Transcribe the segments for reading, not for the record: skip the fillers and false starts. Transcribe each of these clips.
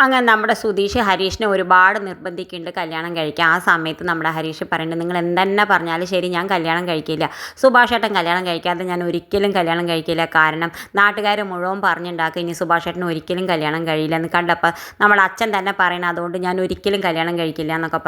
അങ്ങനെ നമ്മുടെ സുധീഷ് ഹരീഷിനെ ഒരുപാട് നിർബന്ധിക്കുന്നുണ്ട് കല്യാണം കഴിക്കാൻ. ആ സമയത്ത് നമ്മുടെ ഹരീഷ് പറയുന്നുണ്ട്, നിങ്ങൾ എന്തെന്നെ പറഞ്ഞാലും ശരി ഞാൻ കല്യാണം കഴിക്കില്ല, സുഭാഷേട്ടൻ കല്യാണം കഴിക്കാതെ ഞാൻ ഒരിക്കലും കല്യാണം കഴിക്കില്ല. കാരണം നാട്ടുകാർ മുഴുവൻ പറഞ്ഞുണ്ടാക്കുക ഇനി സുഭാഷേട്ടന് ഒരിക്കലും കല്യാണം കഴിയില്ല എന്ന് കണ്ടപ്പോൾ നമ്മുടെ അച്ഛൻ തന്നെ പറയണം, അതുകൊണ്ട് ഞാൻ ഒരിക്കലും കല്യാണം കഴിക്കില്ല എന്നൊക്കെ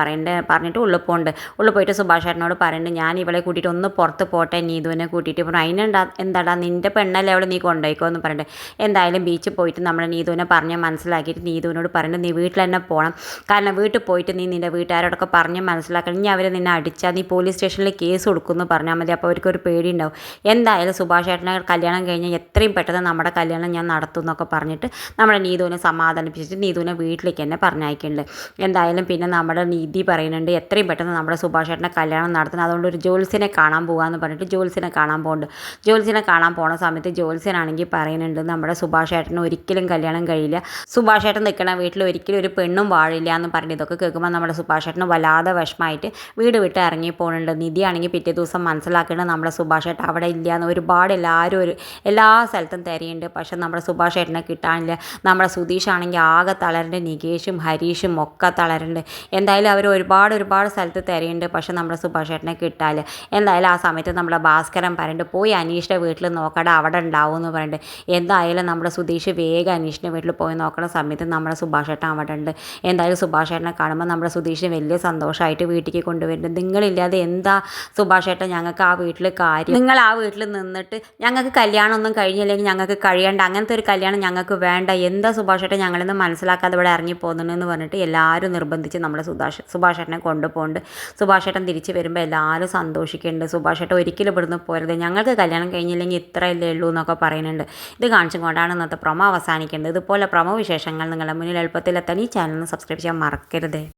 പറഞ്ഞിട്ട് ഉള്ളിൽ പോയിട്ട് സുഭാഷേട്ടനോട് പറയുന്നുണ്ട്, ഞാൻ ഇവളെ കൂട്ടിയിട്ട് ഒന്ന് പുറത്ത് പോട്ടെ നീതുവിനെ കൂട്ടിയിട്ട്. പറഞ്ഞു എന്താടാ നിൻ്റെ പെണ്ണല്ലേ അവൾ, നീ കൊണ്ടുപോയിക്കോ എന്ന് പറഞ്ഞിട്ട് എന്തായാലും ബീച്ചിൽ പോയിട്ട് നമ്മുടെ നീതുവിനെ പറഞ്ഞ് മനസ്സിലാക്കിയിട്ട് നീതുവിനോട് പറയുന്നത്, നീ വീട്ടിൽ തന്നെ പോകണം. കാരണം വീട്ടിൽ പോയിട്ട് നീ നിൻ്റെ വീട്ടുകാരോടൊക്കെ പറഞ്ഞ് മനസ്സിലാക്കണം. ഇനി അവർ നിന്നെ അടിച്ചാൽ നീ പോലീസ് സ്റ്റേഷനിൽ കേസ് കൊടുക്കുമെന്ന് പറഞ്ഞാൽ മതി. അപ്പോൾ അവർക്കൊരു പേടി ഉണ്ടാവും. എന്തായാലും സുഭാഷേട്ടനെ കല്യാണം കഴിഞ്ഞാൽ എത്രയും പെട്ടെന്ന് നമ്മുടെ കല്യാണം ഞാൻ നടത്തും എന്നൊക്കെ പറഞ്ഞിട്ട് നമ്മുടെ നീതുവിനെ സമാധാനിപ്പിച്ചിട്ട് നീതുവിനെ വീട്ടിലേക്ക് തന്നെ പറഞ്ഞയക്കുന്നുണ്ട്. എന്തായാലും പിന്നെ നമ്മുടെ നീതി പറയുന്നുണ്ട്, എത്രയും പെട്ടെന്ന് നമ്മുടെ സുഭാഷേട്ടനെ കല്യാണം നടത്തണം, അതുകൊണ്ട് ഒരു ജ്യോത്സ്യനെ കാണാൻ പോകാമെന്ന് പറഞ്ഞിട്ട് ജ്യോത്സ്യനെ കാണാൻ പോകുന്നുണ്ട്. ജ്യോത്സ്യനെ കാണാൻ പോണ സമയത്ത് ജ്യോത്സ്യനാണെങ്കിൽ പറയുന്നുണ്ട്, നമ്മുടെ സുഭാഷേട്ടന് ഒരിക്കലും കല്യാണം കഴിയില്ല, സുഭാഷേട്ടൻ നിൽക്കണം വീട്ടിൽ ഒരിക്കലും ഒരു പെണ്ണും വാഴില്ല എന്ന് പറഞ്ഞ് ഇതൊക്കെ കേൾക്കുമ്പോൾ നമ്മുടെ സുഭാഷേട്ടന് വല്ലാതെ വിഷമമായിട്ട് വീട് വിട്ട് ഇറങ്ങി പോകുന്നുണ്ട്. നിധിയാണെങ്കിൽ പിറ്റേ ദിവസം മനസ്സിലാക്കേണ്ടത് നമ്മുടെ സുഭാഷേട്ടൻ അവിടെ ഇല്ല എന്ന്. ഒരുപാട് എല്ലാ സ്ഥലത്തും തിരയുണ്ട്, പക്ഷെ നമ്മുടെ സുഭാഷേട്ടനെ കിട്ടാനില്ല. നമ്മുടെ സുധീഷാണെങ്കിൽ ആകെ തളരുന്നുണ്ട്, നികേഷും ഹരീഷും ഒക്കെ തളരുന്നുണ്ട്. എന്തായാലും അവർ ഒരുപാട് സ്ഥലത്ത് തിരയുണ്ട്, പക്ഷെ നമ്മുടെ സുഭാഷേട്ടനെ കിട്ടാനില്ല. എന്തായാലും ആ സമയത്ത് നമ്മുടെ ഭാസ്കരൻ പറയുന്നുണ്ട്, പോയി അനീഷിൻ്റെ വീട്ടിൽ നോക്കടാ അവിടെ ഉണ്ടാവും എന്ന് പറഞ്ഞിട്ട്. എന്തായാലും നമ്മുടെ സുധീഷ് വേഗം അനീഷിൻ്റെ വീട്ടിൽ പോയി നോക്കുന്ന സമയത്ത് നമ്മുടെ സുഭാഷേട്ടൻ അവിടെ ഉണ്ട്. എന്തായാലും സുഭാഷേട്ടനെ കാണുമ്പോൾ നമ്മുടെ സുധീഷിന് വലിയ സന്തോഷമായിട്ട് വീട്ടിലേക്ക് കൊണ്ടുവരുന്നുണ്ട്. നിങ്ങളില്ലാതെ എന്താ സുഭാഷേട്ടൻ ഞങ്ങൾക്ക് ആ വീട്ടിൽ കാര്യം, നിങ്ങൾ ആ വീട്ടിൽ നിന്നിട്ട് ഞങ്ങൾക്ക് കല്യാണമൊന്നും കഴിഞ്ഞില്ലെങ്കിൽ ഞങ്ങൾക്ക് കഴിയേണ്ട, അങ്ങനത്തെ ഒരു കല്യാണം ഞങ്ങൾക്ക് വേണ്ട, എന്താ സുഭാഷേട്ടൻ ഞങ്ങളെന്ന് മനസ്സിലാക്കാതെ ഇവിടെ ഇറങ്ങി പോകുന്നുണ്ടെന്ന് പറഞ്ഞിട്ട് എല്ലാവരും നിർബന്ധിച്ച് നമ്മുടെ സുഭാഷേട്ടനെ കൊണ്ടുപോകുന്നുണ്ട്. സുഭാഷേട്ടൻ തിരിച്ച് വരുമ്പോൾ എല്ലാവരും സന്തോഷിക്കുന്നുണ്ട്. സുഭാഷേട്ടൻ ഒരിക്കലും ഇവിടുന്ന് പോരുത്, ഞങ്ങൾക്ക് കല്യാണം കഴിഞ്ഞില്ലെങ്കിൽ ഇത്രയല്ലേ ഉള്ളൂ എന്നൊക്കെ പറയുന്നുണ്ട്. ഇത് കാണിച്ചും കൊണ്ടാണ് ഇന്നത്തെ പ്രൊമോ അവസാനിക്കേണ്ടത്. ഇതുപോലെ പ്രൊമോ വിശേഷങ്ങൾ നിങ്ങളുടെ മുന്നിൽ എളുപ്പത്തിലെത്താൻ ഈ ചാനൽ സബ്സ്ക്രൈബ് ചെയ്യാൻ മറക്കരുത്.